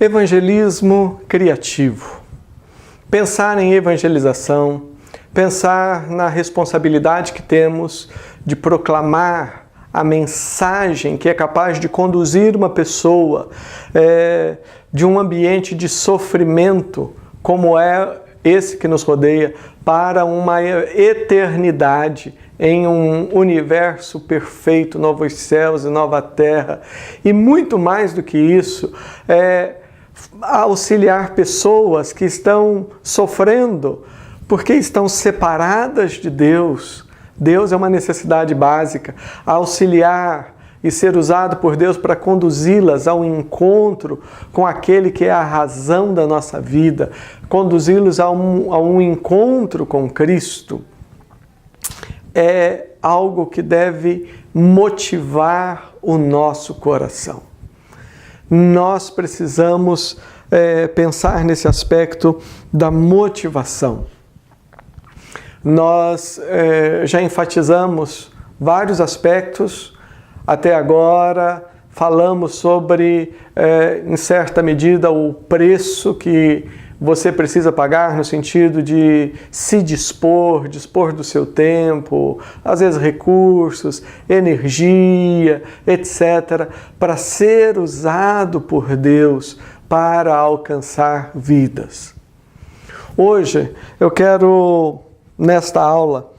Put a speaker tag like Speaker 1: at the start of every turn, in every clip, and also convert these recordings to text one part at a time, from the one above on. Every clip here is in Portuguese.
Speaker 1: Evangelismo criativo. Pensar em evangelização, pensar na responsabilidade que temos de proclamar a mensagem que é capaz de conduzir uma pessoa de um ambiente de sofrimento, como é esse que nos rodeia, para uma eternidade em um universo perfeito, novos céus e nova terra. E muito mais do que isso, auxiliar pessoas que estão sofrendo porque estão separadas de Deus. Deus é uma necessidade básica. Auxiliar e ser usado por Deus para conduzi-las ao encontro com aquele que é a razão da nossa vida, conduzi-los a um encontro com Cristo, é algo que deve motivar o nosso coração. Nós precisamos pensar nesse aspecto da motivação. Nós já enfatizamos vários aspectos até agora, falamos sobre, em certa medida, o preço que você precisa pagar no sentido de se dispor do seu tempo, às vezes recursos, energia, etc., para ser usado por Deus para alcançar vidas. Hoje eu quero, nesta aula,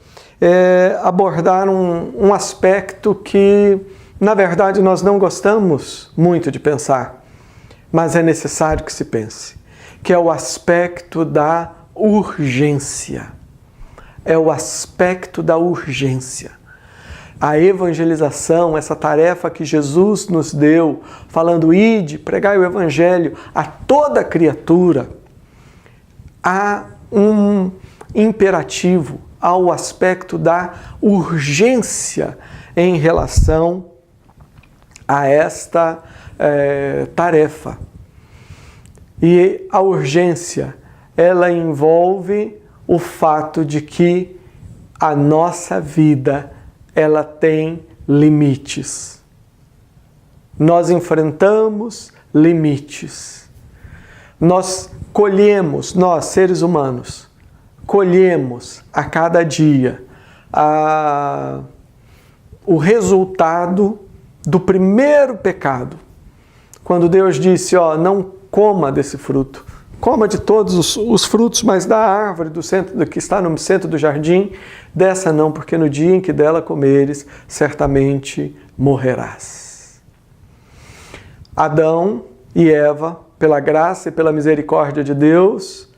Speaker 1: abordar um aspecto que, na verdade, nós não gostamos muito de pensar, mas é necessário que se pense, que é o aspecto da urgência. É o aspecto da urgência. A evangelização, essa tarefa que Jesus nos deu, falando, ide, pregai o evangelho a toda criatura, há um imperativo, ao aspecto da urgência em relação a esta tarefa. E a urgência, ela envolve o fato de que a nossa vida, ela tem limites. Nós enfrentamos limites. Nós colhemos, nós, seres humanos, colhemos a cada dia o resultado do primeiro pecado. Quando Deus disse, não coma desse fruto, coma de todos os frutos, mas da árvore que está no centro do jardim, dessa não, porque no dia em que dela comeres, certamente morrerás. Adão e Eva, pela graça e pela misericórdia de Deus,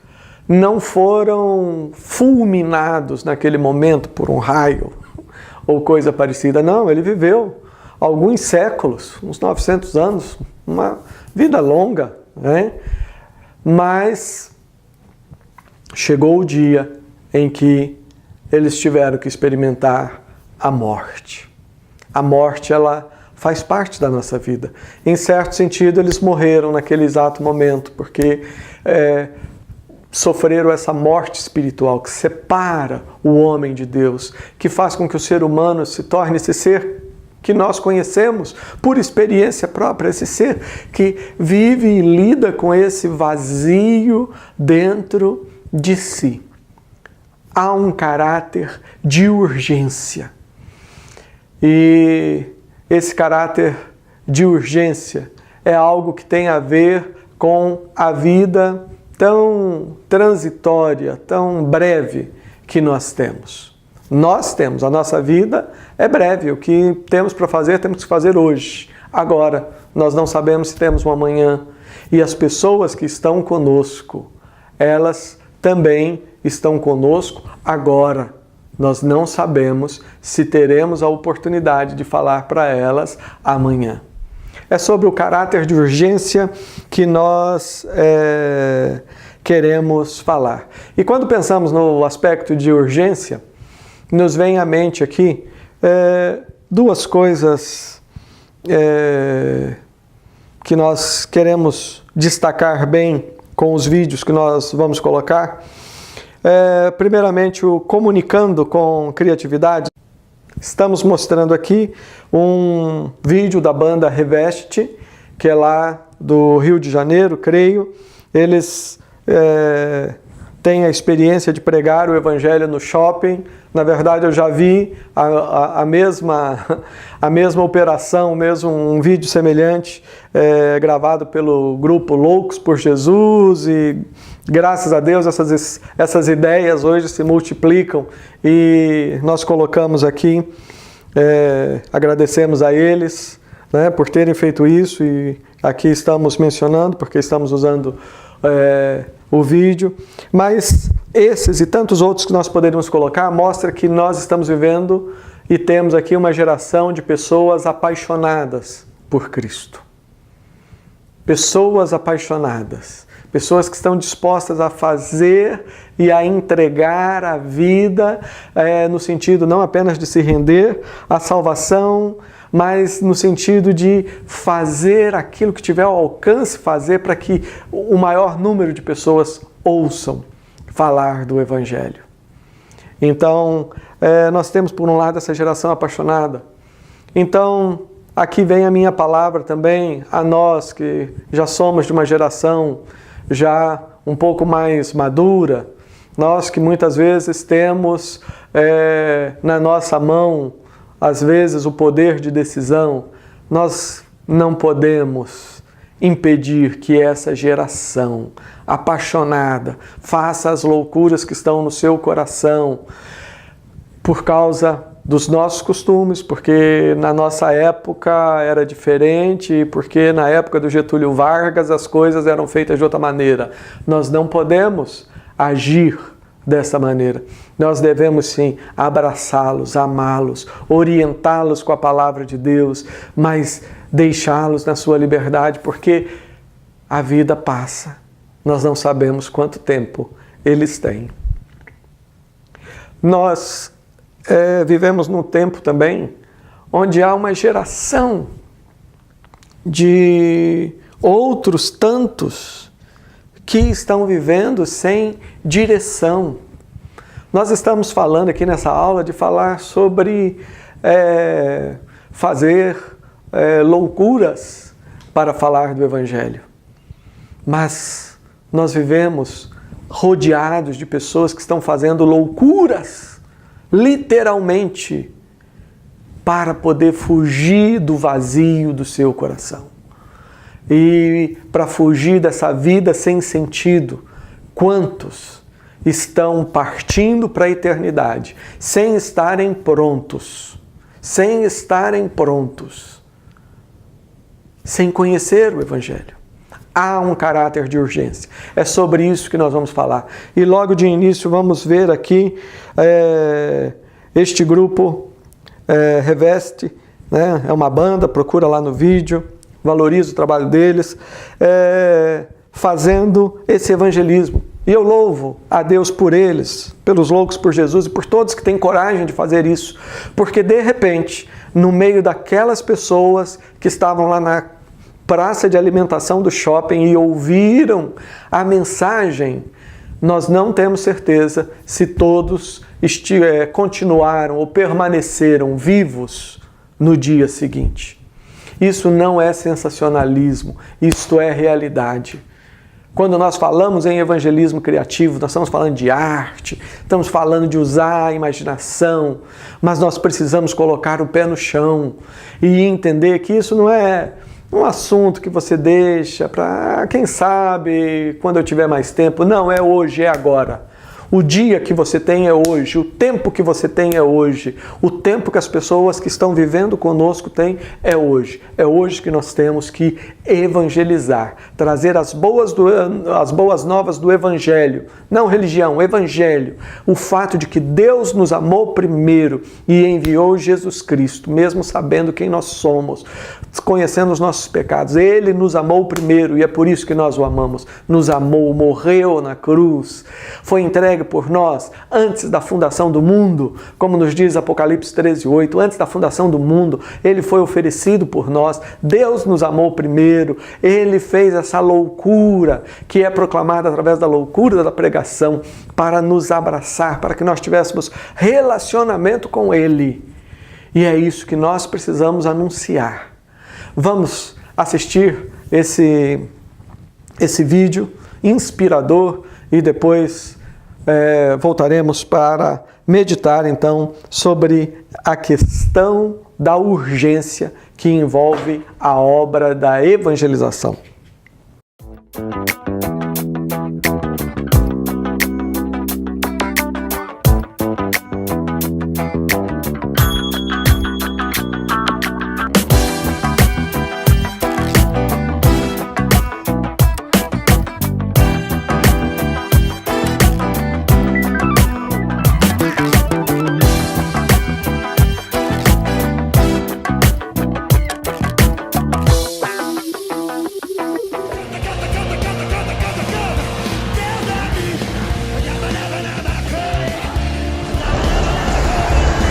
Speaker 1: não foram fulminados naquele momento por um raio ou coisa parecida. Não, ele viveu alguns séculos, uns 900 anos, uma vida longa, né? Mas chegou o dia em que eles tiveram que experimentar a morte. A morte, ela faz parte da nossa vida. Em certo sentido, eles morreram naquele exato momento, porque sofreram essa morte espiritual que separa o homem de Deus, que faz com que o ser humano se torne esse ser que nós conhecemos por experiência própria, esse ser que vive e lida com esse vazio dentro de si. Há um caráter de urgência. E esse caráter de urgência é algo que tem a ver com a vida tão transitória, tão breve que nós temos. Nós temos, a nossa vida é breve, o que temos para fazer, temos que fazer hoje. Agora, nós não sabemos se temos um amanhã. E as pessoas que estão conosco, elas também estão conosco agora. Nós não sabemos se teremos a oportunidade de falar para elas amanhã. É sobre o caráter de urgência que nós queremos falar. E quando pensamos no aspecto de urgência, nos vem à mente aqui duas coisas que nós queremos destacar bem com os vídeos que nós vamos colocar. Primeiramente, o Comunicando com Criatividade. Estamos mostrando aqui um vídeo da banda Reveste, que é lá do Rio de Janeiro, creio. Eles têm a experiência de pregar o Evangelho no shopping. Na verdade, eu já vi a mesma operação, um vídeo semelhante gravado pelo grupo Loucos por Jesus, e graças a Deus essas ideias hoje se multiplicam e nós colocamos aqui, agradecemos a eles, né, por terem feito isso, e aqui estamos mencionando porque estamos usando o vídeo, mas esses e tantos outros que nós poderíamos colocar mostra que nós estamos vivendo e temos aqui uma geração de pessoas apaixonadas por Cristo. Pessoas apaixonadas, pessoas que estão dispostas a fazer e a entregar a vida, no sentido não apenas de se render à salvação, mas no sentido de fazer aquilo que tiver ao alcance, fazer para que o maior número de pessoas ouçam falar do Evangelho. Então, nós temos por um lado essa geração apaixonada. Então, aqui vem a minha palavra também a nós que já somos de uma geração já um pouco mais madura, nós que muitas vezes temos na nossa mão, às vezes, o poder de decisão. Nós não podemos impedir que essa geração apaixonada faça as loucuras que estão no seu coração por causa dos nossos costumes, porque na nossa época era diferente, porque na época do Getúlio Vargas as coisas eram feitas de outra maneira. Nós não podemos agir dessa maneira. Nós devemos sim abraçá-los, amá-los, orientá-los com a palavra de Deus, mas deixá-los na sua liberdade, porque a vida passa. Nós não sabemos quanto tempo eles têm. Nós vivemos num tempo também onde há uma geração de outros tantos que estão vivendo sem direção. Nós estamos falando aqui nessa aula de falar sobre fazer loucuras para falar do Evangelho. Mas nós vivemos rodeados de pessoas que estão fazendo loucuras, literalmente, para poder fugir do vazio do seu coração. E para fugir dessa vida sem sentido, quantos estão partindo para a eternidade sem estarem prontos, sem conhecer o Evangelho? Há um caráter de urgência. É sobre isso que nós vamos falar. E logo de início vamos ver aqui este grupo Reveste, né? É uma banda, procura lá no vídeo, valoriza o trabalho deles, fazendo esse evangelismo. E eu louvo a Deus por eles, pelos Loucos por Jesus e por todos que têm coragem de fazer isso. Porque de repente, no meio daquelas pessoas que estavam lá na praça de alimentação do shopping e ouviram a mensagem, nós não temos certeza se todos continuaram ou permaneceram vivos no dia seguinte. Isso não é sensacionalismo, isto é realidade. Quando nós falamos em evangelismo criativo, nós estamos falando de arte, estamos falando de usar a imaginação, mas nós precisamos colocar o pé no chão e entender que isso não é um assunto que você deixa para, quem sabe, quando eu tiver mais tempo. Não, é hoje, é agora. O dia que você tem é hoje, o tempo que você tem é hoje, o tempo que as pessoas que estão vivendo conosco têm é hoje. É hoje que nós temos que evangelizar, trazer as boas novas do Evangelho, não religião, Evangelho. O fato de que Deus nos amou primeiro e enviou Jesus Cristo, mesmo sabendo quem nós somos, conhecendo os nossos pecados. Ele nos amou primeiro e é por isso que nós o amamos. Nos amou, morreu na cruz, foi entregue por nós antes da fundação do mundo, como nos diz Apocalipse 13:8, antes da fundação do mundo, ele foi oferecido por nós. Deus nos amou primeiro, ele fez essa loucura que é proclamada através da loucura da pregação para nos abraçar, para que nós tivéssemos relacionamento com ele. E é isso que nós precisamos anunciar. Vamos assistir esse vídeo inspirador e depois voltaremos para meditar então sobre a questão da urgência que envolve a obra da evangelização.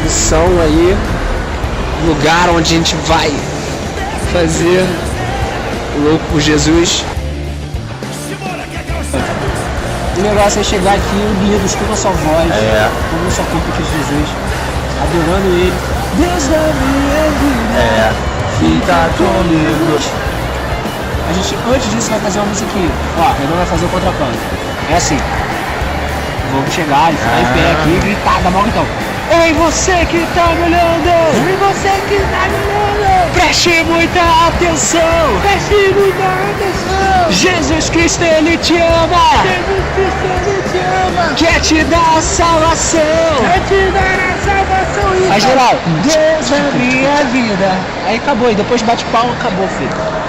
Speaker 2: Missão aí, lugar onde a gente vai fazer o louco por Jesus. O negócio é chegar aqui unidos com a sua voz, com o seu corpo de Jesus, adorando Ele. Deus da minha vida, fica comigo. A gente, antes disso, vai fazer uma musiquinha. Ó, Renan vai fazer o contraponto. É assim. Vamos chegar e ficar em pé aqui e gritar, dar mal então. Ei, você que tá me olhando! Ei, você que tá me olhando! Preste muita atenção! Preste muita atenção! Jesus Cristo, Ele te ama! Jesus Cristo, Ele te ama! Quer te dar a salvação! Quer te dar a salvação! Aí, geral, Deus é minha vida! Aí acabou, e depois bate palma, acabou, filho.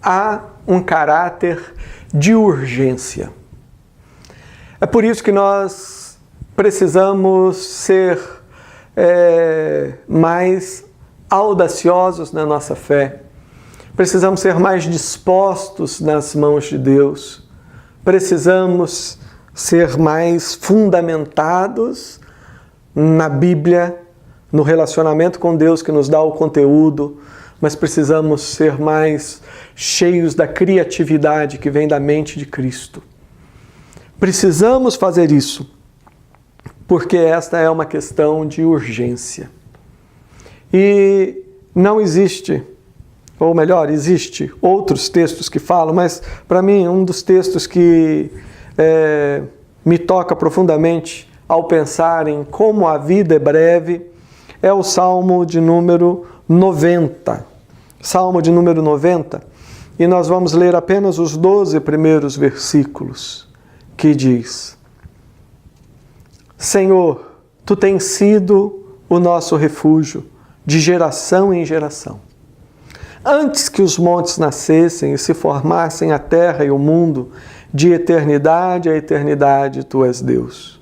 Speaker 1: Há um caráter de urgência. É por isso que nós precisamos ser mais audaciosos na nossa fé. Precisamos ser mais dispostos nas mãos de Deus. Precisamos ser mais fundamentados na Bíblia, no relacionamento com Deus que nos dá o conteúdo, mas precisamos ser mais cheios da criatividade que vem da mente de Cristo. Precisamos fazer isso, porque esta é uma questão de urgência. E não existe, ou melhor, existe outros textos que falam, mas para mim um dos textos que me toca profundamente ao pensar em como a vida é breve é o Salmo de número 90. Salmo de número 90, E nós vamos ler apenas os 12 primeiros versículos, que diz: Senhor, Tu tens sido o nosso refúgio, de geração em geração. Antes que os montes nascessem e se formassem a terra e o mundo, de eternidade a eternidade Tu és Deus.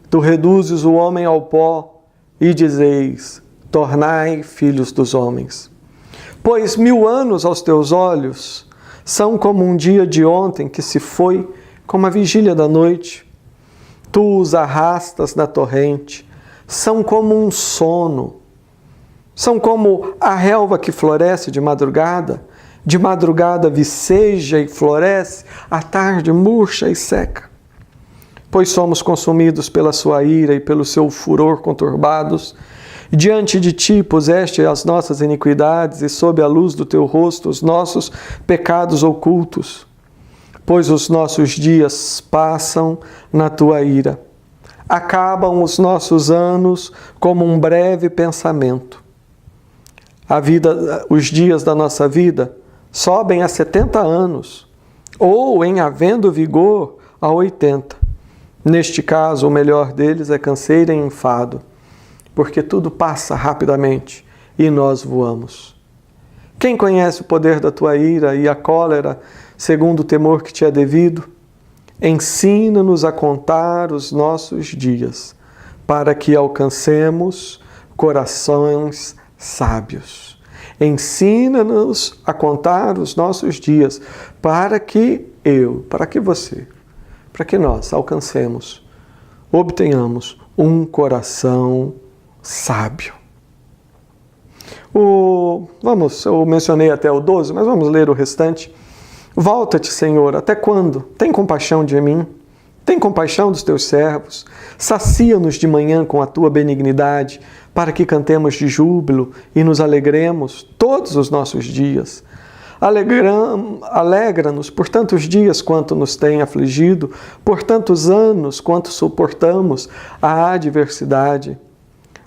Speaker 1: Tu reduzes o homem ao pó e dizeis: tornai filhos dos homens. Pois 1000 anos aos Teus olhos são como um dia de ontem que se foi, como a vigília da noite. Tu os arrastas na torrente, são como um sono. São como a relva que floresce de madrugada viceja e floresce, à tarde murcha e seca. Pois somos consumidos pela Sua ira e pelo Seu furor conturbados. Diante de Ti puseste as nossas iniquidades e sob a luz do Teu rosto os nossos pecados ocultos. Pois os nossos dias passam na Tua ira. Acabam os nossos anos como um breve pensamento. Os dias da nossa vida sobem a 70 anos, ou, em havendo vigor, a 80. Neste caso, o melhor deles é canseira e enfado, porque tudo passa rapidamente e nós voamos. Quem conhece o poder da Tua ira e a cólera, segundo o temor que Te é devido? Ensina-nos a contar os nossos dias, para que alcancemos corações sábios. Ensina-nos a contar os nossos dias, para que você, para que nós alcancemos, obtenhamos um coração sábio. Eu mencionei até o 12, mas vamos ler o restante. Volta-te, Senhor, até quando? Tem compaixão de mim. Tem compaixão dos Teus servos. Sacia-nos de manhã com a Tua benignidade, para que cantemos de júbilo e nos alegremos todos os nossos dias. Alegra-nos por tantos dias quanto nos tem afligido, por tantos anos quanto suportamos a adversidade.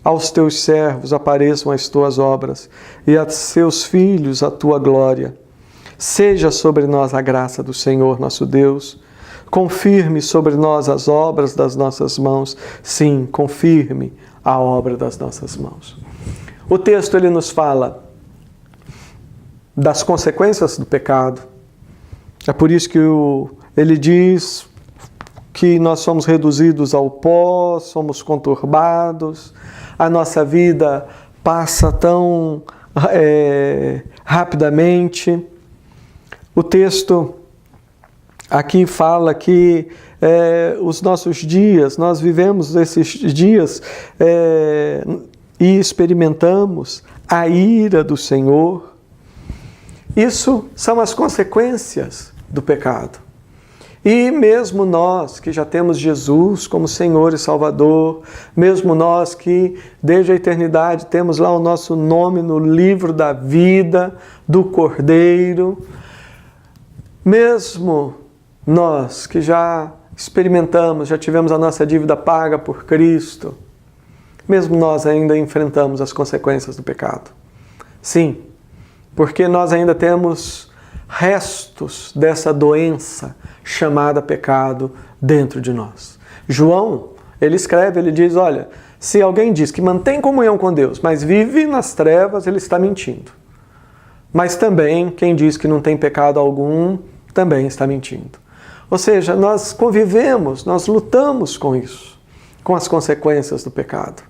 Speaker 1: Aos Teus servos apareçam as Tuas obras, e a seus filhos a Tua glória. Seja sobre nós a graça do Senhor nosso Deus. Confirme sobre nós as obras das nossas mãos. Sim, confirme a obra das nossas mãos. O texto ele nos fala das consequências do pecado. É por isso que ele diz que nós somos reduzidos ao pó, somos conturbados, a nossa vida passa tão rapidamente. O texto aqui fala que os nossos dias, nós vivemos esses dias e experimentamos a ira do Senhor. Isso são as consequências do pecado. E mesmo nós que já temos Jesus como Senhor e Salvador, mesmo nós que desde a eternidade temos lá o nosso nome no livro da vida do Cordeiro, mesmo nós que já experimentamos, já tivemos a nossa dívida paga por Cristo, mesmo nós ainda enfrentamos as consequências do pecado. Sim, porque nós ainda temos restos dessa doença chamada pecado dentro de nós. João, ele escreve, ele diz, olha, se alguém diz que mantém comunhão com Deus, mas vive nas trevas, ele está mentindo. Mas também, quem diz que não tem pecado algum, também está mentindo. Ou seja, nós convivemos, nós lutamos com isso, com as consequências do pecado.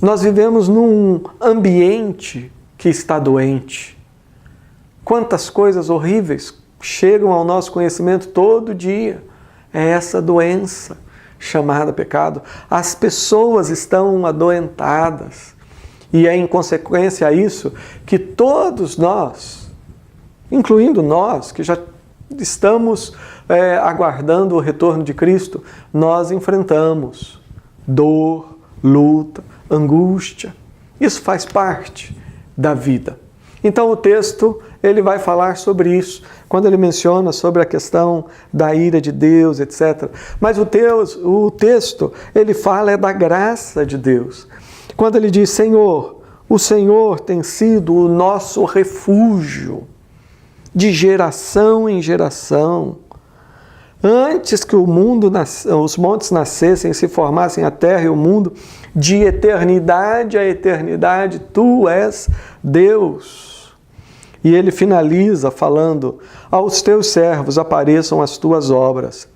Speaker 1: Nós vivemos num ambiente que está doente. Quantas coisas horríveis chegam ao nosso conhecimento todo dia. É essa doença chamada pecado. As pessoas estão adoentadas. E é em consequência a isso que todos nós, incluindo nós, que já estamos aguardando o retorno de Cristo, nós enfrentamos dor, luta, angústia. Isso faz parte da vida. Então o texto ele vai falar sobre isso, quando ele menciona sobre a questão da ira de Deus, etc. Mas o texto ele fala da graça de Deus. Quando ele diz, Senhor, o Senhor tem sido o nosso refúgio. de geração em geração. Antes que os montes nascessem, se formassem a terra e o mundo, de eternidade a eternidade, tu és Deus. E ele finaliza falando: aos teus servos apareçam as tuas obras,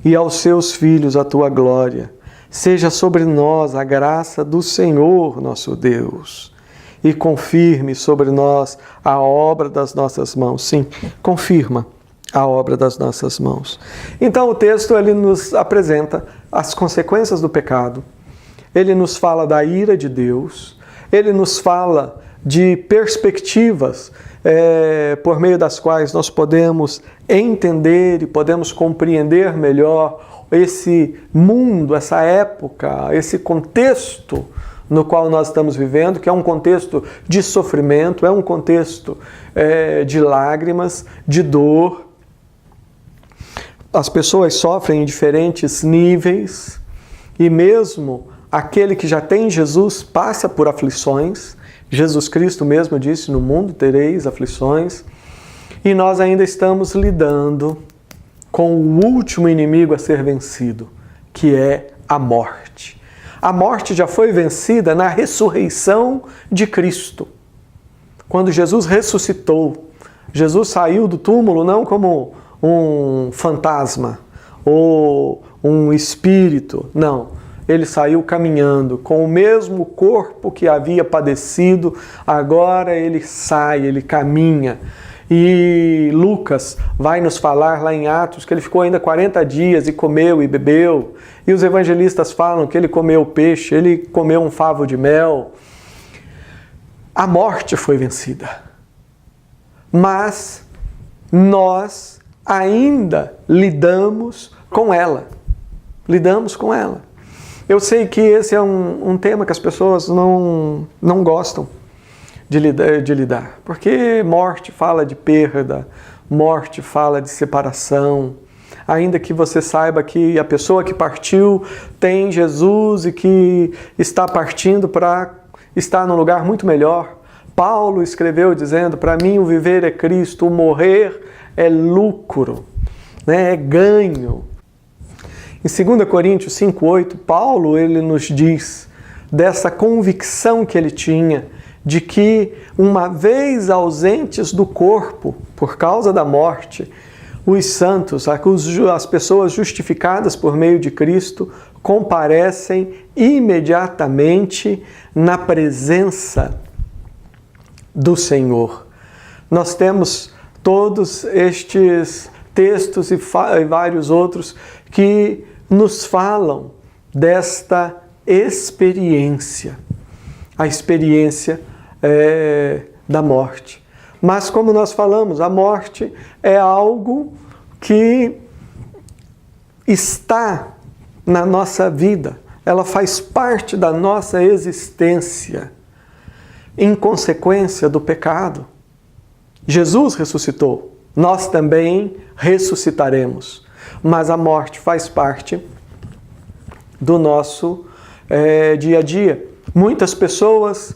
Speaker 1: e aos seus filhos a tua glória. Seja sobre nós a graça do Senhor nosso Deus, e confirme sobre nós a obra das nossas mãos. Sim, confirma a obra das nossas mãos. Então o texto ele nos apresenta as consequências do pecado, ele nos fala da ira de Deus, ele nos fala de perspectivas por meio das quais nós podemos entender e podemos compreender melhor esse mundo, essa época, esse contexto no qual nós estamos vivendo, que é um contexto de sofrimento, é um contexto de lágrimas, de dor. As pessoas sofrem em diferentes níveis e mesmo aquele que já tem Jesus passa por aflições. Jesus Cristo mesmo disse: no mundo tereis aflições. E nós ainda estamos lidando com o último inimigo a ser vencido, que é a morte. A morte já foi vencida na ressurreição de Cristo. Quando Jesus ressuscitou, Jesus saiu do túmulo não como um fantasma ou um espírito, não. Ele saiu caminhando com o mesmo corpo que havia padecido, agora ele sai, ele caminha. E Lucas vai nos falar lá em Atos que ele ficou ainda 40 dias e comeu e bebeu. E os evangelistas falam que ele comeu peixe, ele comeu um favo de mel. A morte foi vencida. Mas nós ainda lidamos com ela. Lidamos com ela. Eu sei que esse é um tema que as pessoas não gostam de lidar, porque morte fala de perda, morte fala de separação, ainda que você saiba que a pessoa que partiu tem Jesus e que está partindo para estar num lugar muito melhor. Paulo escreveu dizendo: para mim o viver é Cristo, o morrer é lucro, né? É ganho. Em 2 Coríntios 5,8, Paulo ele nos diz dessa convicção que ele tinha de que, uma vez ausentes do corpo por causa da morte, os santos, as pessoas justificadas por meio de Cristo, comparecem imediatamente na presença do Senhor. Nós temos todos estes textos e vários outros que nos falam desta experiência, a experiência da morte. Mas como nós falamos, a morte é algo que está na nossa vida, ela faz parte da nossa existência, em consequência do pecado. Jesus ressuscitou, nós também ressuscitaremos, mas a morte faz parte do nosso dia a dia. Muitas pessoas,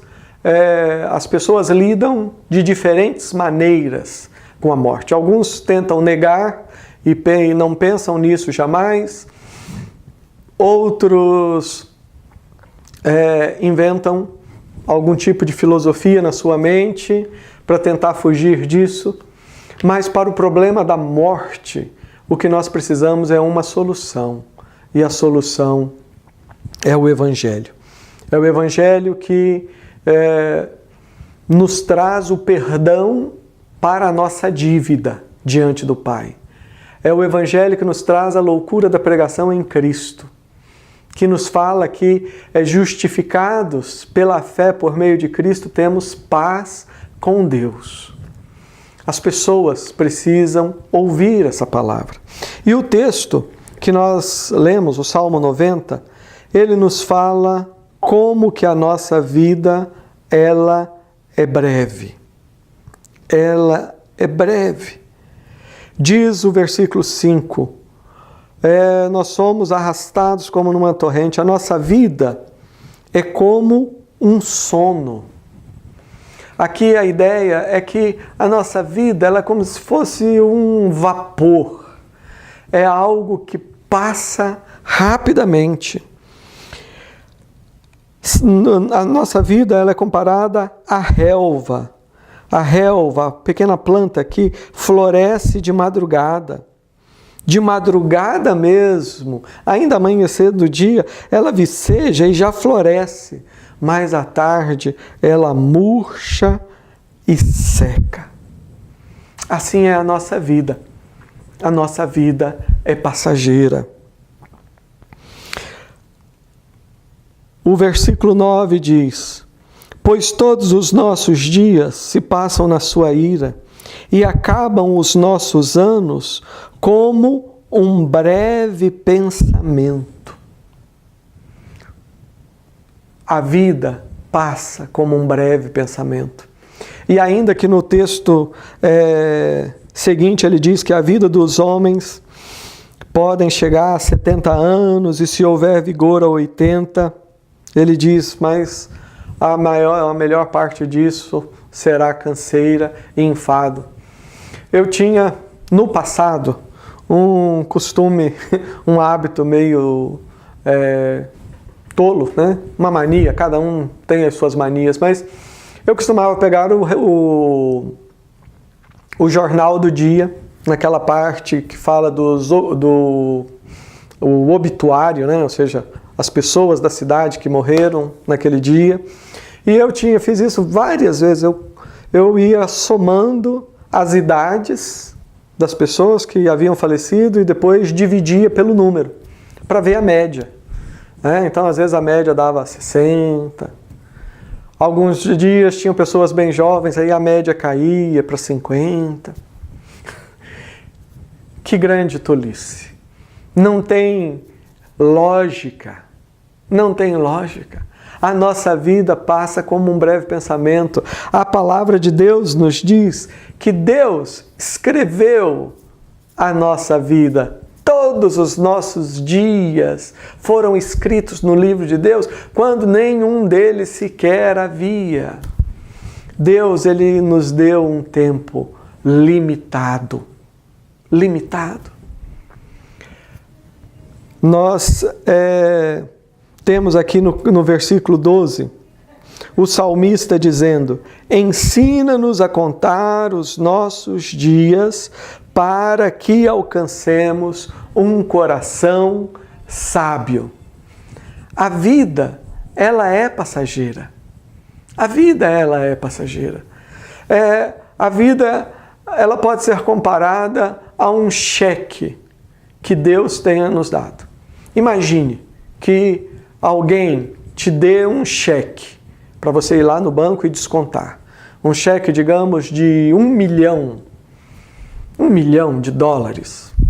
Speaker 1: as pessoas lidam de diferentes maneiras com a morte. Alguns tentam negar e não pensam nisso jamais. Outros inventam algum tipo de filosofia na sua mente para tentar fugir disso. Mas para o problema da morte, o que nós precisamos é uma solução. E a solução é o Evangelho. É o Evangelho que nos traz o perdão para a nossa dívida diante do Pai. É o Evangelho que nos traz a loucura da pregação em Cristo, que nos fala que, justificados pela fé por meio de Cristo, temos paz com Deus. As pessoas precisam ouvir essa palavra. E o texto que nós lemos, o Salmo 90, ele nos fala como que a nossa vida, ela é breve. Ela é breve. Diz o versículo 5, nós somos arrastados como numa torrente, a nossa vida é como um sono. Aqui a ideia é que a nossa vida ela é como se fosse um vapor. É algo que passa rapidamente. A nossa vida ela é comparada à relva. A relva, a pequena planta que floresce de madrugada. De madrugada mesmo, ainda amanhecer do dia, ela viceja e já floresce. Mas à tarde ela murcha e seca. Assim é a nossa vida. A nossa vida é passageira. O versículo 9 diz: pois todos os nossos dias se passam na sua ira, e acabam os nossos anos como um breve pensamento. A vida passa como um breve pensamento. E ainda que no texto seguinte ele diz que a vida dos homens podem chegar a 70 anos e se houver vigor a 80, ele diz, mas a melhor parte disso será canseira e enfado. Eu tinha, no passado, um costume, um hábito meio tolo, né? Uma mania, cada um tem as suas manias, mas eu costumava pegar o jornal do dia, naquela parte que fala do obituário, né? Ou seja, as pessoas da cidade que morreram naquele dia. E eu fiz isso várias vezes, eu ia somando as idades das pessoas que haviam falecido e depois dividia pelo número, para ver a média. Então, às vezes, a média dava 60. Alguns dias tinham pessoas bem jovens, aí a média caía para 50. Que grande tolice. Não tem lógica. Não tem lógica. A nossa vida passa como um breve pensamento. A palavra de Deus nos diz que Deus escreveu a nossa vida. Todos os nossos dias foram escritos no livro de Deus, quando nenhum deles sequer havia. Deus, Ele nos deu um tempo limitado. Limitado. Nós temos aqui no versículo 12, o salmista dizendo: ensina-nos a contar os nossos dias para que alcancemos um coração sábio. A vida, ela é passageira. A vida, ela é passageira. A vida, ela pode ser comparada a um cheque que Deus tenha nos dado. Imagine que alguém te dê um cheque para você ir lá no banco e descontar. Um cheque, digamos, de $1 milhão. $1 milhão.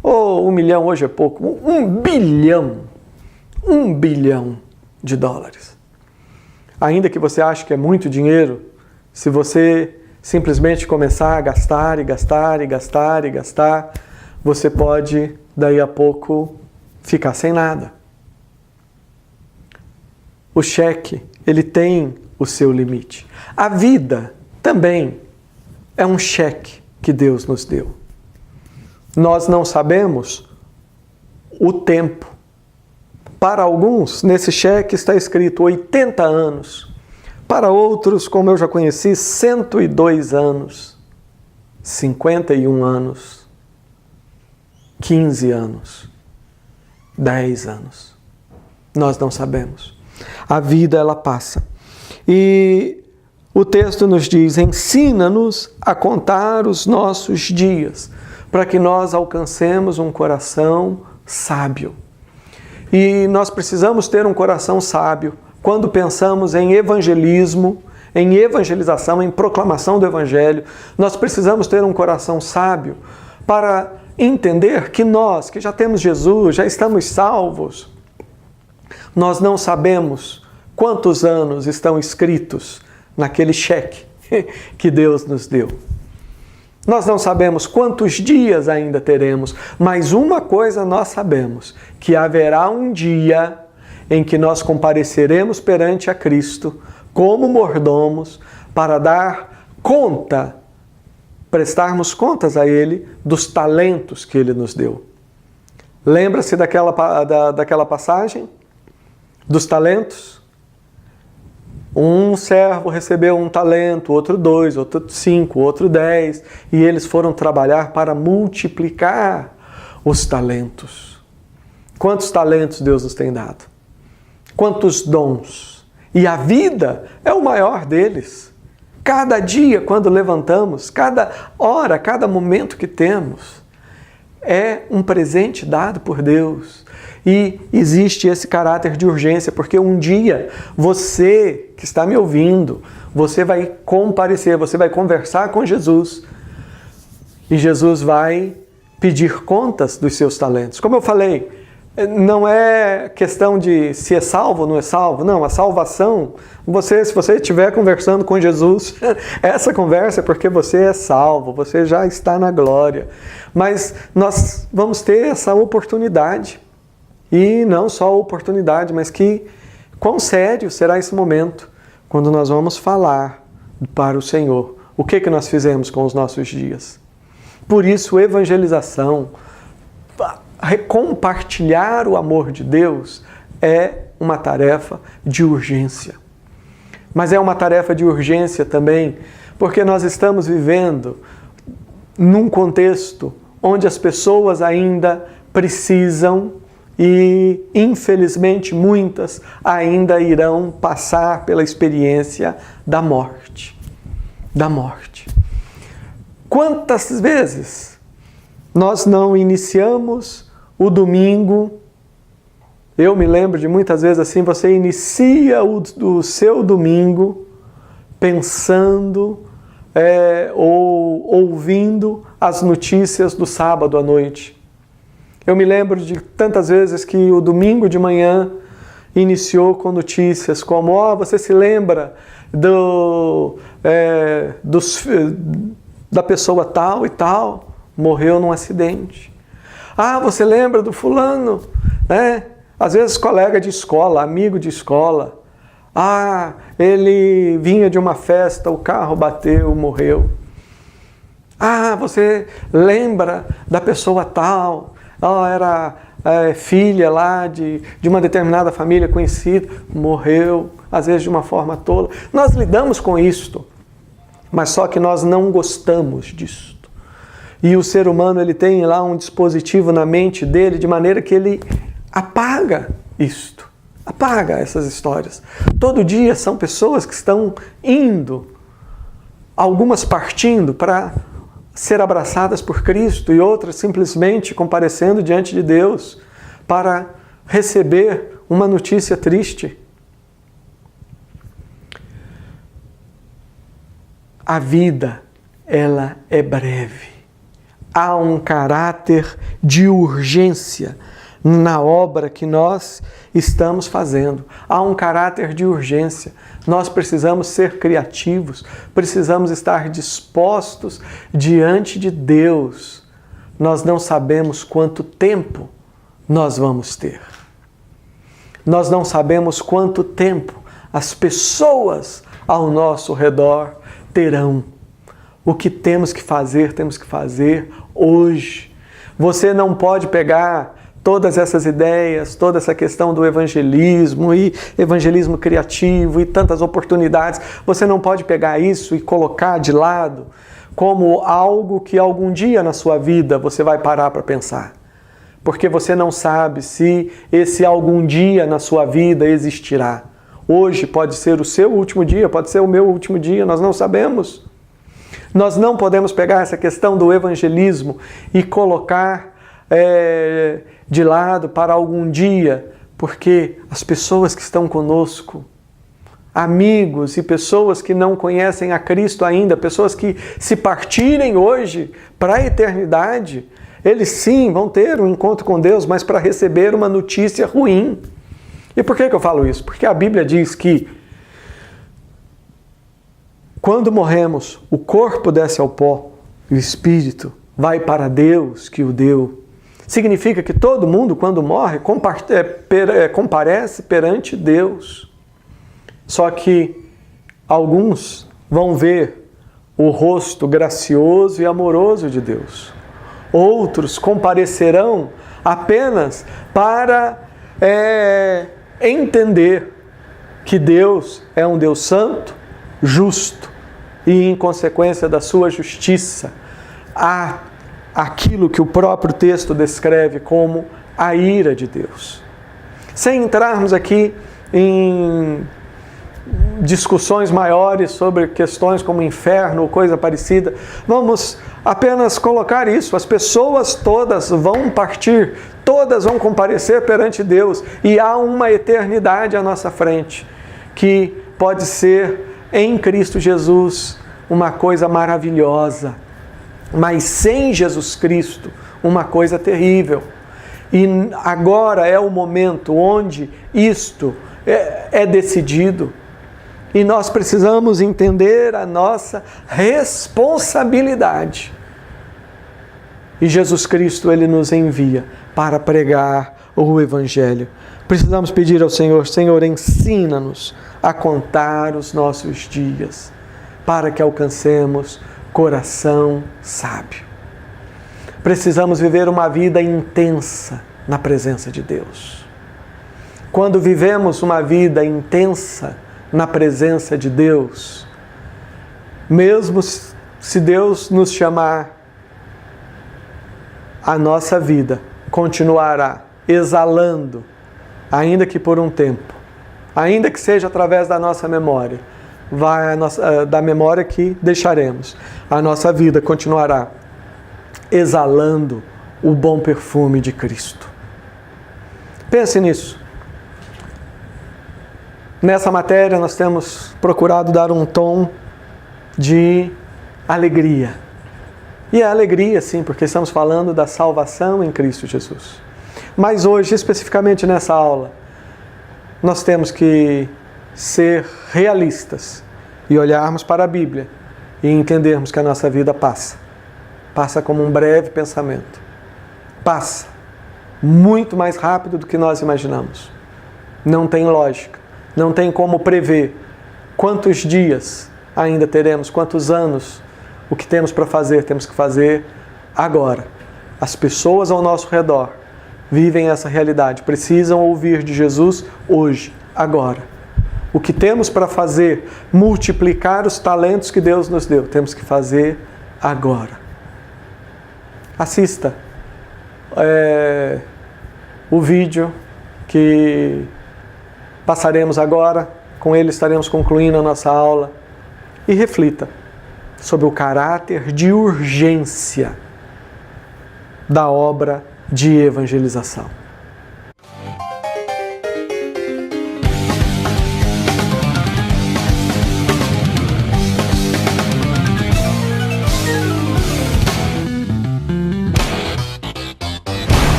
Speaker 1: Ou 1 milhão hoje é pouco. 1 bilhão. $1 bilhão. Ainda que você ache que é muito dinheiro, se você simplesmente começar a gastar e gastar e gastar e gastar, você pode, daí a pouco, ficar sem nada. O cheque, ele tem o seu limite. A vida também é um cheque que Deus nos deu. Nós não sabemos o tempo. Para alguns, nesse cheque está escrito 80 anos. Para outros, como eu já conheci, 102 anos, 51 anos, 15 anos, 10 anos. Nós não sabemos. A vida, ela passa. E o texto nos diz: ensina-nos a contar os nossos dias, para que nós alcancemos um coração sábio. E nós precisamos ter um coração sábio quando pensamos em evangelismo, em evangelização, em proclamação do Evangelho. Nós precisamos ter um coração sábio para entender que nós, que já temos Jesus, já estamos salvos, nós não sabemos quantos anos estão escritos naquele cheque que Deus nos deu. Nós não sabemos quantos dias ainda teremos, mas uma coisa nós sabemos, que haverá um dia em que nós compareceremos perante a Cristo como mordomos para dar prestarmos contas a Ele dos talentos que Ele nos deu. Lembra-se daquela passagem dos talentos? Um servo recebeu 1 talento, outro 2, outro 5, outro 10, e eles foram trabalhar para multiplicar os talentos. Quantos talentos Deus nos tem dado? Quantos dons? E a vida é o maior deles. Cada dia, quando levantamos, cada hora, cada momento que temos, é um presente dado por Deus. E existe esse caráter de urgência, porque um dia você que está me ouvindo, você vai comparecer, você vai conversar com Jesus. E Jesus vai pedir contas dos seus talentos. Como eu falei, não é questão de se é salvo ou não é salvo. Não, a salvação, se você estiver conversando com Jesus, essa conversa é porque você é salvo, você já está na glória. Mas nós vamos ter essa oportunidade. E não só a oportunidade, mas quão sério será esse momento quando nós vamos falar para o Senhor o que nós fizemos com os nossos dias. Por isso, evangelização, compartilhar o amor de Deus é uma tarefa de urgência. Mas é uma tarefa de urgência também porque nós estamos vivendo num contexto onde as pessoas ainda precisam e, infelizmente, muitas ainda irão passar pela experiência da morte. Da morte. Quantas vezes nós não iniciamos o domingo? Eu me lembro de muitas vezes assim, você inicia o seu domingo pensando ou ouvindo as notícias do sábado à noite. Eu me lembro de tantas vezes que o domingo de manhã iniciou com notícias como, você se lembra da pessoa tal e tal, morreu num acidente. Você lembra do fulano, né? Às vezes colega de escola, amigo de escola. Ele vinha de uma festa, o carro bateu, morreu. Você lembra da pessoa tal, era filha lá de uma determinada família conhecida, morreu, às vezes de uma forma tola. Nós lidamos com isto, mas só que nós não gostamos disso. E o ser humano ele tem lá um dispositivo na mente dele de maneira que ele apaga isto, apaga essas histórias. Todo dia são pessoas que estão indo, algumas partindo para ser abraçadas por Cristo e outras simplesmente comparecendo diante de Deus para receber uma notícia triste. A vida, ela é breve. Há um caráter de urgência na obra que nós estamos fazendo. Há um caráter de urgência. Nós precisamos ser criativos, precisamos estar dispostos diante de Deus. Nós não sabemos quanto tempo nós vamos ter. Nós não sabemos quanto tempo as pessoas ao nosso redor terão. O que temos que fazer hoje. Você não pode pegar todas essas ideias, toda essa questão do evangelismo e evangelismo criativo e tantas oportunidades, você não pode pegar isso e colocar de lado como algo que algum dia na sua vida você vai parar para pensar. Porque você não sabe se esse algum dia na sua vida existirá. Hoje pode ser o seu último dia, pode ser o meu último dia, nós não sabemos. Nós não podemos pegar essa questão do evangelismo e colocar de lado para algum dia, porque as pessoas que estão conosco, amigos e pessoas que não conhecem a Cristo ainda, pessoas que se partirem hoje para a eternidade, eles sim vão ter um encontro com Deus, mas para receber uma notícia ruim. E por que eu falo isso? Porque a Bíblia diz que quando morremos, o corpo desce ao pó, o espírito vai para Deus que o deu. Significa que todo mundo, quando morre, comparece perante Deus. Só que alguns vão ver o rosto gracioso e amoroso de Deus. Outros comparecerão apenas para entender que Deus é um Deus santo, justo, e em consequência da sua justiça, há aquilo que o próprio texto descreve como a ira de Deus. Sem entrarmos aqui em discussões maiores sobre questões como inferno ou coisa parecida, vamos apenas colocar isso: as pessoas todas vão partir, todas vão comparecer perante Deus, e há uma eternidade à nossa frente, que pode ser em Cristo Jesus uma coisa maravilhosa, mas sem Jesus Cristo uma coisa terrível. E agora é o momento onde isto é decidido, e nós precisamos entender a nossa responsabilidade. E Jesus Cristo, Ele nos envia para pregar o Evangelho. Precisamos pedir ao Senhor: Senhor, ensina-nos a contar os nossos dias, para que alcancemos coração sábio. Precisamos viver uma vida intensa na presença de Deus. Quando vivemos uma vida intensa na presença de Deus, mesmo se Deus nos chamar, a nossa vida continuará exalando, ainda que por um tempo, ainda que seja através da nossa memória, da memória que deixaremos, a nossa vida continuará exalando o bom perfume de Cristo. Pense nisso. Nessa matéria nós temos procurado dar um tom de alegria. E é alegria, sim, porque estamos falando da salvação em Cristo Jesus. Mas hoje, especificamente nessa aula, nós temos que ser realistas e olharmos para a Bíblia e entendermos que a nossa vida passa. Passa como um breve pensamento. Passa muito mais rápido do que nós imaginamos. Não tem lógica. Não tem como prever quantos dias ainda teremos, quantos anos. O que temos para fazer, temos que fazer agora. As pessoas ao nosso redor vivem essa realidade, precisam ouvir de Jesus hoje, agora. O que temos para fazer, multiplicar os talentos que Deus nos deu, temos que fazer agora. Assista o vídeo que passaremos agora, com ele estaremos concluindo a nossa aula, e reflita sobre o caráter de urgência da obra de evangelização.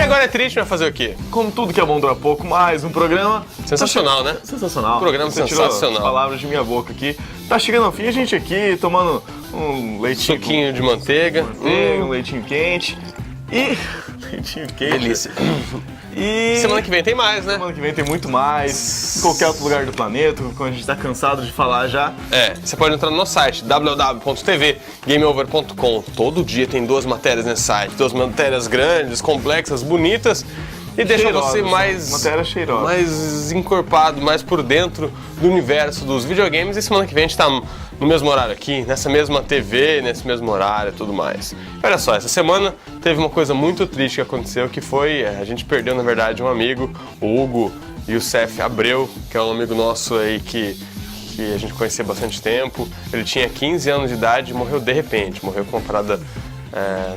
Speaker 3: Agora é triste, vai fazer o quê?
Speaker 4: Como tudo que é bom dura pouco, mais um programa...
Speaker 3: Sensacional, né?
Speaker 4: Sensacional.
Speaker 3: Um programa
Speaker 4: Você
Speaker 3: sensacional.
Speaker 4: tirou as palavras de minha boca aqui. Tá chegando ao fim, a gente aqui tomando um leitinho...
Speaker 3: Suquinho de manteiga.
Speaker 4: Um leitinho quente. E... leitinho quente.
Speaker 3: Delícia.
Speaker 4: E...
Speaker 3: semana que vem tem mais, né?
Speaker 4: Semana que vem tem muito mais. Em qualquer outro lugar do planeta, como a gente tá cansado de falar já.
Speaker 3: Você pode entrar no nosso site, www.tvgameover.com. Todo dia tem 2 matérias nesse site. 2 matérias grandes, complexas, bonitas. E deixa você mais encorpado, mais por dentro do universo dos videogames. E semana que vem a gente tá no mesmo horário aqui, nessa mesma TV, nesse mesmo horário e tudo mais. Olha só, essa semana teve uma coisa muito triste que aconteceu, que foi, a gente perdeu na verdade um amigo, o Hugo Youssef Abreu, que é um amigo nosso aí que a gente conhecia há bastante tempo. Ele tinha 15 anos de idade e morreu de repente, morreu com uma parada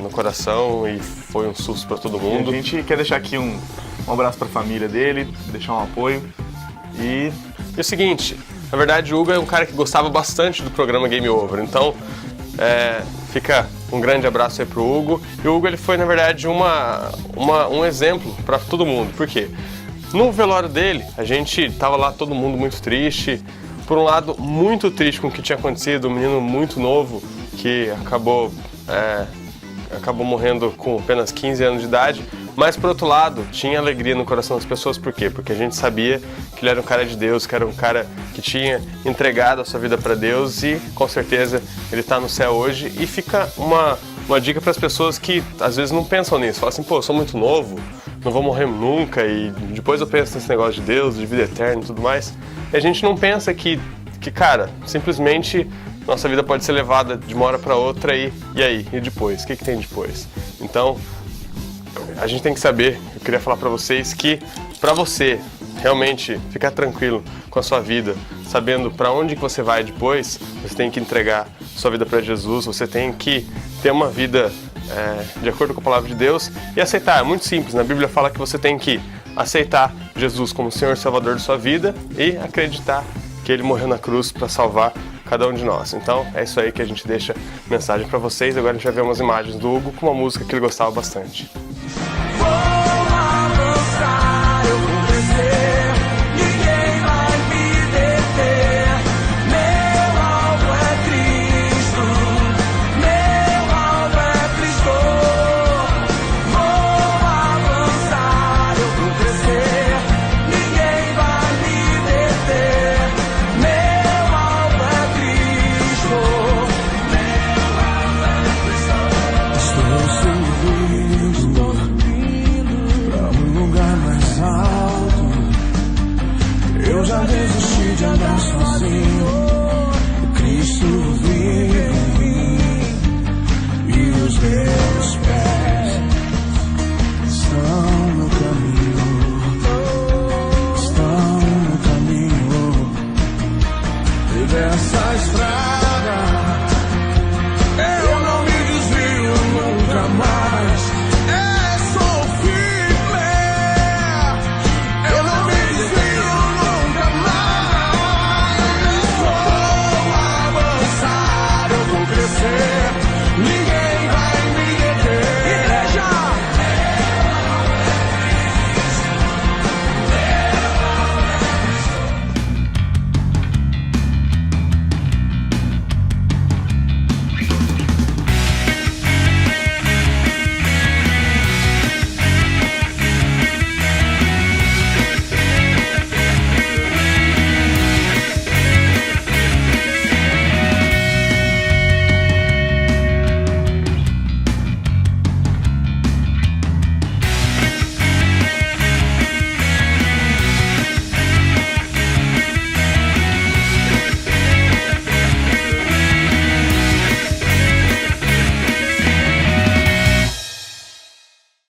Speaker 3: no coração e foi um susto para todo mundo.
Speaker 4: E a gente quer deixar aqui um abraço para a família dele, deixar um apoio. E
Speaker 3: o seguinte, na verdade o Hugo é um cara que gostava bastante do programa Game Over, então fica um grande abraço aí pro Hugo. E o Hugo, ele foi na verdade um exemplo para todo mundo, por quê? No velório dele, a gente tava lá todo mundo muito triste, por um lado muito triste com o que tinha acontecido, um menino muito novo que acabou morrendo com apenas 15 anos de idade. Mas, por outro lado, tinha alegria no coração das pessoas. Por quê? Porque a gente sabia que ele era um cara de Deus, que era um cara que tinha entregado a sua vida para Deus e, com certeza, ele está no céu hoje. E fica uma dica para as pessoas que, às vezes, não pensam nisso. Falam assim, pô, eu sou muito novo, não vou morrer nunca e depois eu penso nesse negócio de Deus, de vida eterna e tudo mais. E a gente não pensa que cara, simplesmente nossa vida pode ser levada de uma hora para outra e aí? E depois? O que tem depois? Então, a gente tem que saber, eu queria falar para vocês que para você realmente ficar tranquilo com a sua vida, sabendo para onde que você vai depois, você tem que entregar sua vida para Jesus, você tem que ter uma vida de acordo com a palavra de Deus e aceitar. É muito simples, na Bíblia fala que você tem que aceitar Jesus como Senhor e Salvador de sua vida e acreditar que Ele morreu na cruz para salvar cada um de nós. Então é isso aí que a gente deixa mensagem para vocês. Agora a gente vai ver umas imagens do Hugo com uma música que ele gostava bastante.
Speaker 5: Dessa estrada